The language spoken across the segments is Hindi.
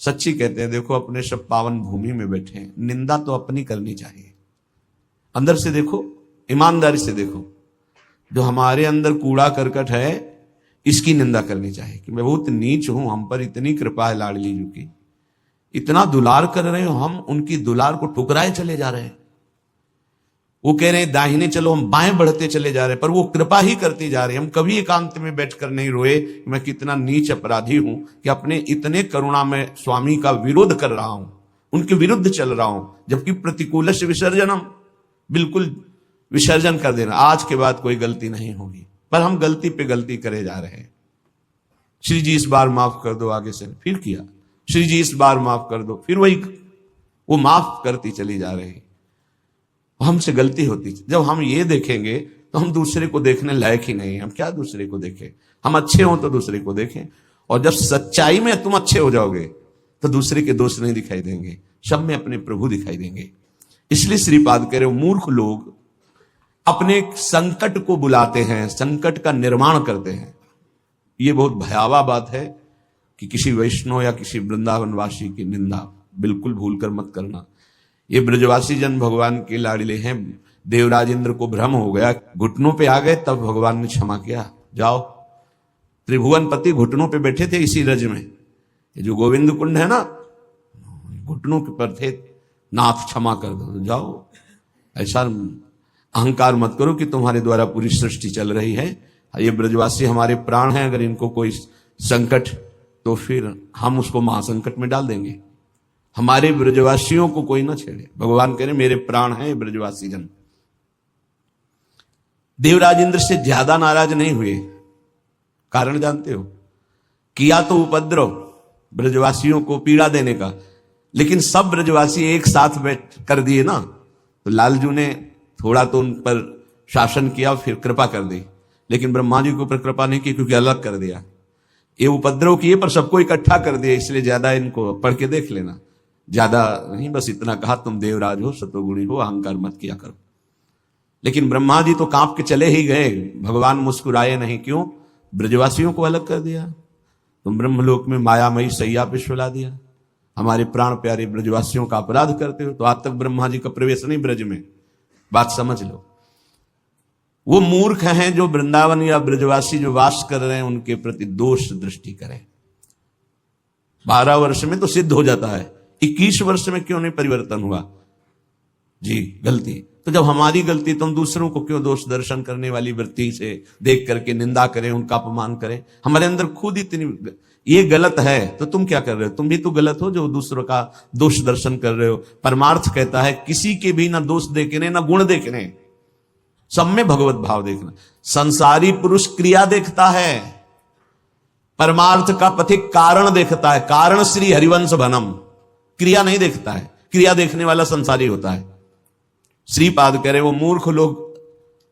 सच्ची कहते हैं, देखो अपने सब पावन भूमि में बैठे हैं, निंदा तो अपनी करनी चाहिए। अंदर से देखो, ईमानदारी से देखो, जो हमारे अंदर कूड़ा करकट है इसकी निंदा करनी चाहिए कि मैं बहुत नीच हूं, हम पर इतनी कृपा है लाडली जी की, इतना दुलार कर रहे हो, हम उनकी दुलार को ठुकराए चले जा रहे हैं। वो कह रहे हैं दाहिने चलो, हम बाएं बढ़ते चले जा रहे हैं, पर वो कृपा ही करती जा रही है। हम कभी एकांत में बैठकर नहीं रोए कि मैं कितना नीच अपराधी हूं कि अपने इतने करुणा में स्वामी का विरोध कर रहा हूं, उनके विरुद्ध चल रहा हूं, जबकि प्रतिकूल से विसर्जनम, बिल्कुल विसर्जन कर देना, आज के बाद कोई गलती नहीं होगी। पर हम गलती पे गलती करे जा रहे हैं। श्री जी इस बार माफ कर दो, आगे से फिर किया, श्री जी इस बार माफ कर दो, फिर वही वो माफ करती चली जा रही, हमसे गलती होती। जब हम ये देखेंगे तो हम दूसरे को देखने लायक ही नहीं, हम क्या दूसरे को देखें। हम अच्छे हों तो दूसरे को देखें, और जब सच्चाई में तुम अच्छे हो जाओगे तो दूसरे के दोष नहीं दिखाई देंगे, सब में अपने प्रभु दिखाई देंगे। इसलिए श्रीपाद कह रहे हो, मूर्ख लोग अपने संकट को बुलाते हैं, संकट का निर्माण करते हैं। ये बहुत भयावह बात है कि किसी वैष्णव या किसी वृंदावनवासी की निंदा बिल्कुल भूल कर मत करना। ये ब्रजवासी जन भगवान के लाडले हैं। देवराज इंद्र को भ्रम हो गया, घुटनों पे आ गए, तब भगवान ने क्षमा किया। जाओ, त्रिभुवन पति घुटनों पे बैठे थे इसी रज में, ये जो गोविंद कुंड है ना, घुटनों के पर थे, नाथ क्षमा कर दो, जाओ। ऐसा अहंकार मत करो कि तुम्हारे द्वारा पूरी सृष्टि चल रही है। ये ब्रजवासी हमारे प्राण हैं, अगर इनको कोई संकट तो फिर हम उसको महासंकट में डाल देंगे। हमारे ब्रजवासियों को कोई ना छेड़े। भगवान कह रहे मेरे प्राण हैं ब्रजवासी जन। देवराज इंद्र से ज्यादा नाराज नहीं हुए, कारण जानते हो, किया तो उपद्रव ब्रजवासियों को पीड़ा देने का, लेकिन सब ब्रजवासी एक साथ बैठ कर दिए ना, तो लालजू ने थोड़ा तो उन पर शासन किया, फिर कृपा कर दी, लेकिन ब्रह्मा जी के ऊपर कृपा नहीं की, क्योंकि अलग कर दिया। ये उपद्रव किए पर सबको इकट्ठा कर दिया, इसलिए ज्यादा इनको पढ़ के देख लेना, ज्यादा नहीं, बस इतना कहा तुम देवराज हो, सतोगुणी हो, अहंकार मत किया करो। लेकिन ब्रह्मा जी तो कांप के चले ही गए, भगवान मुस्कुराए नहीं, क्यों? ब्रजवासियों को अलग कर दिया, तुम ब्रह्मलोक में मायामयी सैया पे सुला दिया, हमारे प्राण प्यारे ब्रजवासियों का अपराध करते हो। तो आज तक ब्रह्मा जी का प्रवेश नहीं ब्रज में, बात समझ लो। वो मूर्ख हैं जो वृंदावन या ब्रजवासी जो वास कर रहे हैं उनके प्रति दोष दृष्टि करें। 12 वर्ष में तो सिद्ध हो जाता है, 21 वर्ष में क्यों नहीं परिवर्तन हुआ जी? गलती तो जब हमारी गलती, तो हम दूसरों को क्यों दोष दर्शन करने वाली वृत्ति से देख करके निंदा करें, उनका अपमान करें? हमारे अंदर खुद इतनी ये गलत है, तो तुम क्या कर रहे हो? तुम भी तो गलत हो जो दूसरों का दोष दर्शन कर रहे हो। परमार्थ कहता है किसी के भी ना दोष देखने ना गुण देखने, सब में भगवत भाव देखना। संसारी पुरुष क्रिया देखता है, परमार्थ का पथिक कारण देखता है। कारण श्री हरिवंश भनम, क्रिया नहीं देखता है, क्रिया देखने वाला संसारी होता है। श्रीपाद कह रहे वो मूर्ख लोग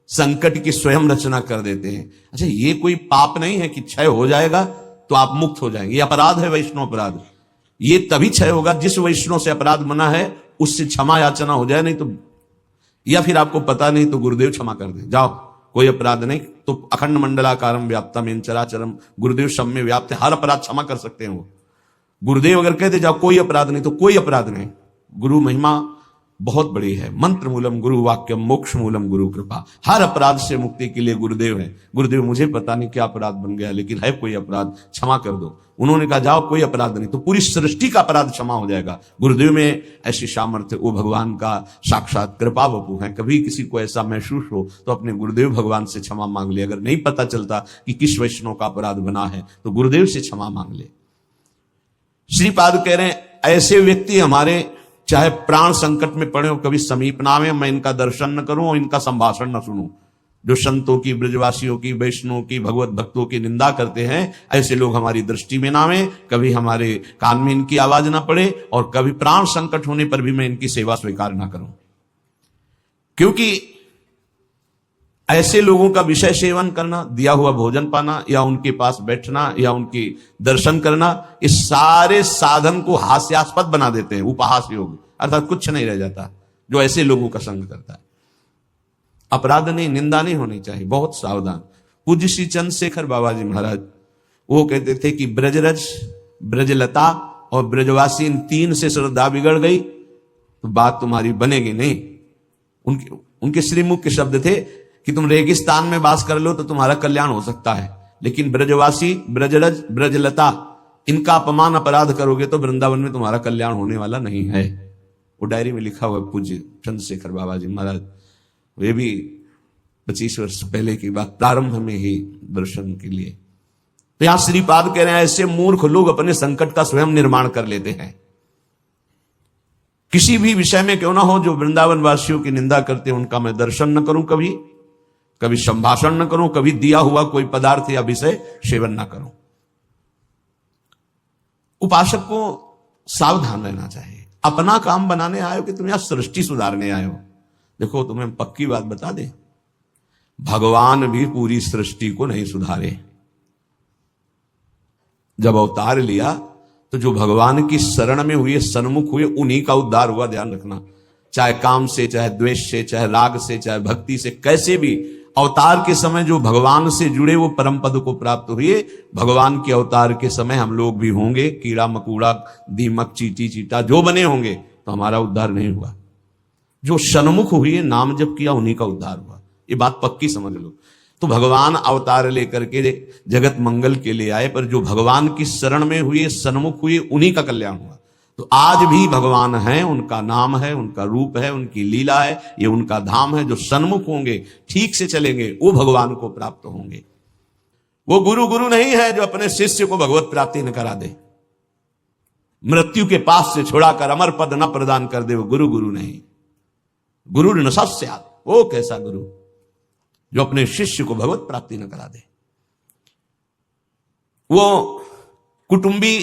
संकट की स्वयं रचना कर देते हैं। अच्छा, ये कोई पाप नहीं है कि क्षय हो जाएगा तो आप मुक्त हो जाएंगे, ये अपराध है, वैष्णव अपराध। ये तभी क्षय होगा जिस वैष्णव से अपराध बना है उससे क्षमा याचना हो जाए, नहीं तो, या फिर आपको पता नहीं तो गुरुदेव क्षमा कर दे, जाओ कोई अपराध नहीं। तो अखंड मंडलाकारम व्याप्तम येन चराचरम, गुरुदेव सब में व्याप्त है, हर अपराध क्षमा कर सकते हैं वो। गुरुदेव अगर कहते जाओ कोई अपराध नहीं, तो कोई अपराध नहीं। गुरु महिमा बहुत बड़ी है। मंत्र मूलम गुरु वाक्यम, मोक्ष मूलम गुरु कृपा। हर अपराध से मुक्ति के लिए गुरुदेव है। गुरुदेव मुझे पता नहीं क्या अपराध बन गया, लेकिन है कोई अपराध, क्षमा कर दो। उन्होंने कहा जाओ कोई अपराध नहीं, तो पूरी सृष्टि का अपराध क्षमा हो जाएगा। गुरुदेव में ऐसी सामर्थ्य, वो भगवान का साक्षात कृपा वपु है। कभी किसी को ऐसा महसूस हो तो अपने गुरुदेव भगवान से क्षमा मांग ले। अगर नहीं पता चलता कि किस वैष्णव का अपराध बना है तो गुरुदेव से क्षमा मांग ले। श्रीपाद कह रहे हैं ऐसे व्यक्ति हमारे चाहे प्राण संकट में पड़े हो, कभी समीप ना आवे, मैं इनका दर्शन न करूं और इनका संभाषण न सुनूं। जो संतों की, ब्रजवासियों की, वैष्णवों की, भगवत भक्तों की निंदा करते हैं, ऐसे लोग हमारी दृष्टि में ना आवे, कभी हमारे कान में इनकी आवाज ना पड़े, और कभी प्राण संकट होने पर भी मैं इनकी सेवा स्वीकार ना करूं। क्योंकि ऐसे लोगों का विषय सेवन करना, दिया हुआ भोजन पाना, या उनके पास बैठना, या उनकी दर्शन करना, इस सारे साधन को हास्यास्पद बना देते हैं, उपहास योग, अर्थात कुछ नहीं रह जाता जो ऐसे लोगों का संग करता है। अपराध नहीं, निंदा नहीं होनी चाहिए, बहुत सावधान। पूज्य श्री चंद्रशेखर बाबा जी महाराज वो कहते थे कि ब्रजरज, ब्रजलता और ब्रजवासी इन तीन से श्रद्धा बिगड़ गई तो बात तुम्हारी बनेगी नहीं। उनके श्रीमुख के शब्द थे कि तुम रेगिस्तान में वास कर लो तो तुम्हारा कल्याण हो सकता है, लेकिन ब्रजवासी, ब्रजरज, ब्रजलता, इनका अपमान अपराध करोगे तो वृंदावन में तुम्हारा कल्याण होने वाला नहीं है। वो डायरी में लिखा हुआ पूज्य चंद्रशेखर बाबा जी महाराज, वे भी 25 वर्ष पहले की बात, प्रारंभ में ही दर्शन के लिए। तो यहां श्रीपाद कह रहे हैं ऐसे मूर्ख लोग अपने संकट का स्वयं निर्माण कर लेते हैं। किसी भी विषय में क्यों ना हो, जो वृंदावन वासियों की निंदा करते हैं उनका मैं दर्शन न करूं, कभी संभाषण न करूं, कभी दिया हुआ कोई पदार्थ या विषय सेवन न करूं। उपासक को सावधान रहना चाहिए। अपना काम बनाने आए हो कि तुम यहां सृष्टि सुधारने आए हो? देखो तुम्हें पक्की बात बता दे, भगवान भी पूरी सृष्टि को नहीं सुधारे। जब अवतार लिया तो जो भगवान की शरण में हुए, सन्मुख हुए, उन्हीं का उद्धार हुआ। ध्यान रखना, चाहे काम से, चाहे द्वेष से, चाहे राग से, चाहे भक्ति से, कैसे भी अवतार के समय जो भगवान से जुड़े वो परम पद को प्राप्त हुए। भगवान के अवतार के समय हम लोग भी होंगे, कीड़ा मकूड़ा, दीमक, चींटी चीटा जो बने होंगे, तो हमारा उद्धार नहीं हुआ। जो सन्मुख हुए, नाम जप किया, उन्हीं का उद्धार हुआ। ये बात पक्की समझ लो। तो भगवान अवतार लेकर के जगत मंगल के लिए आए, पर जो भगवान की शरण में हुए, सन्मुख हुए, उन्हीं का कल्याण हुआ। तो आज भी भगवान हैं, उनका नाम है, उनका रूप है, उनकी लीला है, ये उनका धाम है। जो सन्मुख होंगे, ठीक से चलेंगे, वो भगवान को प्राप्त होंगे। वो गुरु नहीं है जो अपने शिष्य को भगवत प्राप्ति न करा दे, मृत्यु के पास से छुड़ाकर अमर पद न प्रदान कर दे। वो गुरु नहीं। गुरु न सस्यात्, वो कैसा गुरु जो अपने शिष्य को भगवत प्राप्ति न करा दे। वो कुटुंबी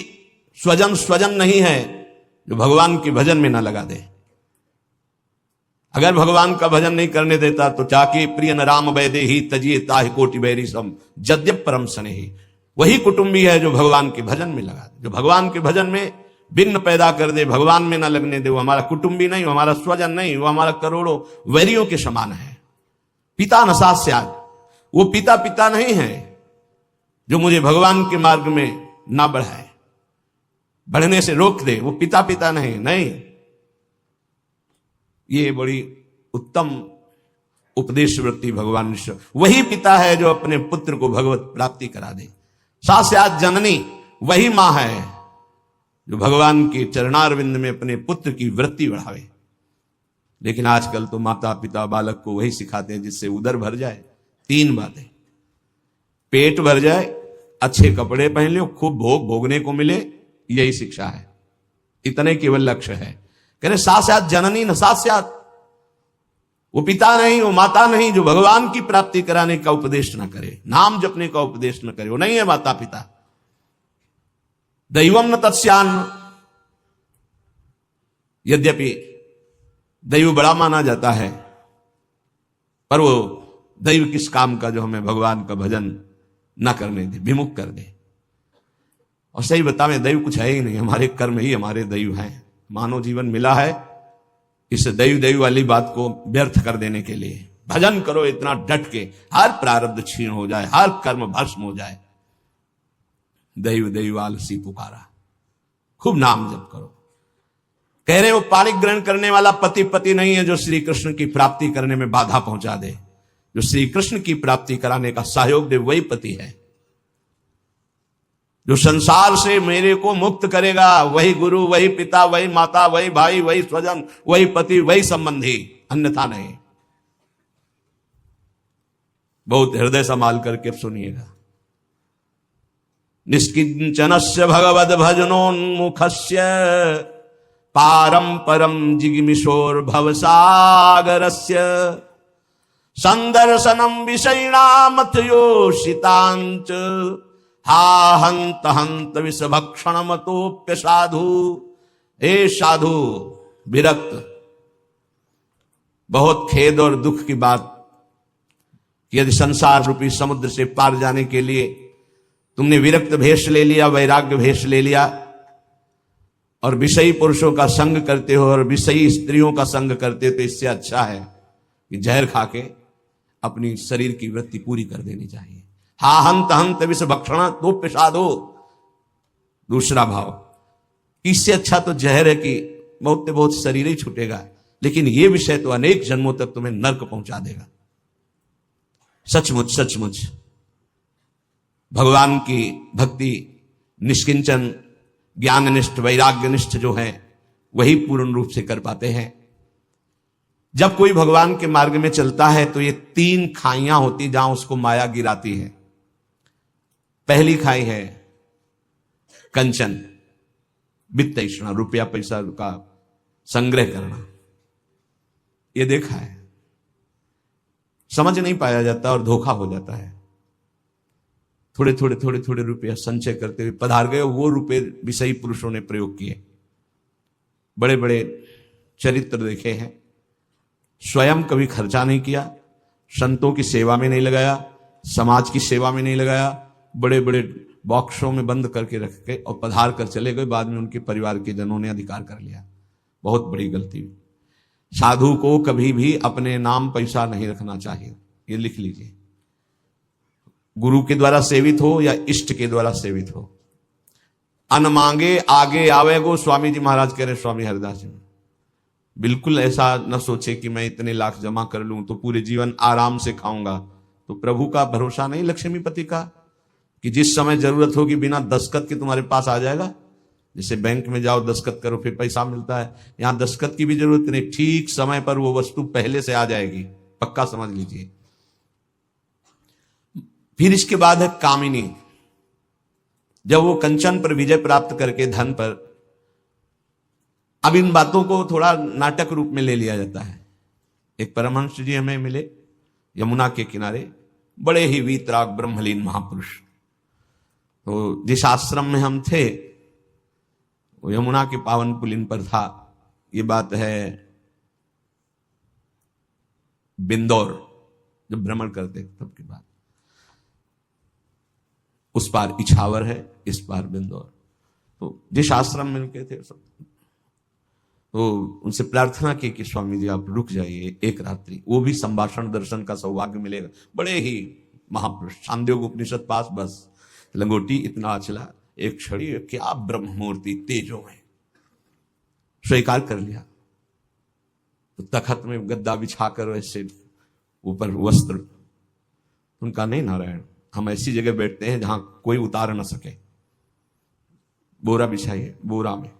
स्वजन नहीं है जो भगवान के भजन में ना लगा दे। अगर भगवान का भजन नहीं करने देता तो चाके प्रिय न राम वैदे ही तजिए ताहि कोटि बैरी सम जद्यप परम सने ही। वही कुटुंबी है जो भगवान के भजन में लगा दे, जो भगवान के भजन में विघ्न पैदा कर दे, भगवान में ना लगने दे। वो हमारा कुटुंबी नहीं, वो हमारा स्वजन नहीं, वो हमारा करोड़ों वैरियों के समान है। पिता न सास्यात्, वो पिता नहीं है जो मुझे भगवान के मार्ग में ना बढ़ाए, बढ़ने से रोक दे। वो पिता नहीं। ये बड़ी उत्तम उपदेश वृत्ति भगवान ने। वही पिता है जो अपने पुत्र को भगवत प्राप्ति करा दे। सास्यात् जननी, वही मां है जो भगवान के चरणारविंद में अपने पुत्र की वृत्ति बढ़ावे। लेकिन आजकल तो माता पिता बालक को वही सिखाते हैं जिससे उदर भर जाए। 3 बातें, पेट भर जाए, अच्छे कपड़े पहन लो, खूब भोग भोगने को मिले, यही शिक्षा है। इतने केवल लक्ष्य है। कह रहे सास्यात् जननी न सास्यात्, वो पिता नहीं, वो माता नहीं जो भगवान की प्राप्ति कराने का उपदेश न करे, नाम जपने का उपदेश न करे, वो नहीं है माता पिता। दैवम न तत्स्यान्न, यद्यपि दैव बड़ा माना जाता है, पर वो दैव किस काम का जो हमें भगवान का भजन न करने दे, विमुख कर दे। और सही बतावे, दैव कुछ है ही नहीं, हमारे कर्म ही हमारे दैव हैं। मानव जीवन मिला है इस दैव वाली बात को व्यर्थ कर देने के लिए। भजन करो इतना डट के, हर प्रारब्ध क्षीण हो जाए, हर कर्म भस्म हो जाए। दैव आलसी पुकारा, खूब नाम जप करो। कह रहे वो पाणी ग्रहण करने वाला पति नहीं है जो श्री कृष्ण की प्राप्ति करने में बाधा पहुंचा दे। जो श्री कृष्ण की प्राप्ति कराने का सहयोग दे वही पति है। जो संसार से मेरे को मुक्त करेगा वही गुरु, वही पिता, वही माता, वही भाई, वही स्वजन, वही पति, वही संबंधी, अन्यथा नहीं। बहुत हृदय संभाल करके सुनिएगा। निष्किंचनस्य भगवद भजनोन्मुखस्य पारम परम जिगमिशोर भवसागरस्य संदर्शनम विषयिणामथ योषितांच हा हंत हंत विषभक्षण मतोप्य साधु। हे साधु विरक्त, बहुत खेद और दुख की बात, यदि संसार रूपी समुद्र से पार जाने के लिए तुमने विरक्त भेष ले लिया, वैराग्य भेष ले लिया और विषयी पुरुषों का संग करते हो और विषयी स्त्रियों का संग करते हो, तो इससे अच्छा है कि जहर खा के अपनी शरीर की वृत्ति पूरी कर देनी चाहिए। हा हंत हंत विष भक्षण तो साधो। दूसरा भाव कि इससे अच्छा तो जहर है कि बहुत से बहुत शरीर ही छूटेगा, लेकिन ये विषय तो अनेक जन्मों तक तुम्हें नर्क पहुंचा देगा। सचमुच सचमुच भगवान की भक्ति निष्किंचन ज्ञाननिष्ठ वैराग्यनिष्ठ जो है वही पूर्ण रूप से कर पाते हैं। जब कोई भगवान के मार्ग में चलता है तो ये 3 खाइयां होती जहां उसको माया गिराती है। पहली खाई है कंचन, वित्त तृष्णा, रुपया पैसा का संग्रह करना। ये देखा है, समझ नहीं पाया जाता और धोखा हो जाता है। थोड़े थोड़े रुपया संचय करते हुए पधार गए, वो रुपए विषयी पुरुषों ने प्रयोग किए। बड़े बड़े चरित्र देखे हैं, स्वयं कभी खर्चा नहीं किया, संतों की सेवा में नहीं लगाया, समाज की सेवा में नहीं लगाया, बड़े बड़े बॉक्सों में बंद करके रख के और पधार कर चले गए। बाद में उनके परिवार के जनों ने अधिकार कर लिया। बहुत बड़ी गलती हुई। साधु को कभी भी अपने नाम पैसा नहीं रखना चाहिए, ये लिख लीजिए। गुरु के द्वारा सेवित हो या इष्ट के द्वारा सेवित हो, अन मांगे आगे आवेगो, स्वामी जी महाराज कह रहे, स्वामी हरिदास जी। बिल्कुल ऐसा न सोचे कि मैं इतने लाख जमा कर लूं तो पूरे जीवन आराम से खाऊंगा। तो प्रभु का भरोसा नहीं लक्ष्मीपति का कि जिस समय जरूरत होगी बिना दस्तखत के तुम्हारे पास आ जाएगा। जैसे बैंक में जाओ दस्तखत करो फिर पैसा मिलता है, यहां दस्तखत की भी जरूरत नहीं, ठीक समय पर वो वस्तु पहले से आ जाएगी, पक्का समझ लीजिए। फिर इसके बाद है कामिनी। जब वो कंचन पर विजय प्राप्त करके धन पर, अब इन बातों को थोड़ा नाटक रूप में ले लिया जाता है। एक परमहंस जी हमें मिले यमुना के किनारे, बड़े ही वीतराग ब्रह्मलीन महापुरुष। तो जिस आश्रम में हम थे वो यमुना के पावन पुलिन पर था। ये बात है बिंदौर, जब भ्रमण करते तब की बात। उस पार इछावर है, इस पार बिंदौर। तो जिस आश्रम में रुके थे सब, तो उनसे प्रार्थना की कि स्वामी जी आप रुक जाइए एक रात्रि, वो भी संभाषण दर्शन का सौभाग्य मिलेगा। बड़े ही महापुरुष, छांदोग्य उपनिषद पास, बस लंगोटी इतना अचला, एक छड़ी, क्या ब्रह्म मूर्ति तेजो में। स्वीकार कर लिया। तो तखत में गद्दा बिछाकर वैसे ऊपर वस्त्र, उनका नहीं नारायण, हम ऐसी जगह बैठते हैं जहां कोई उतार न सके। बोरा बिछाइए, बोरा में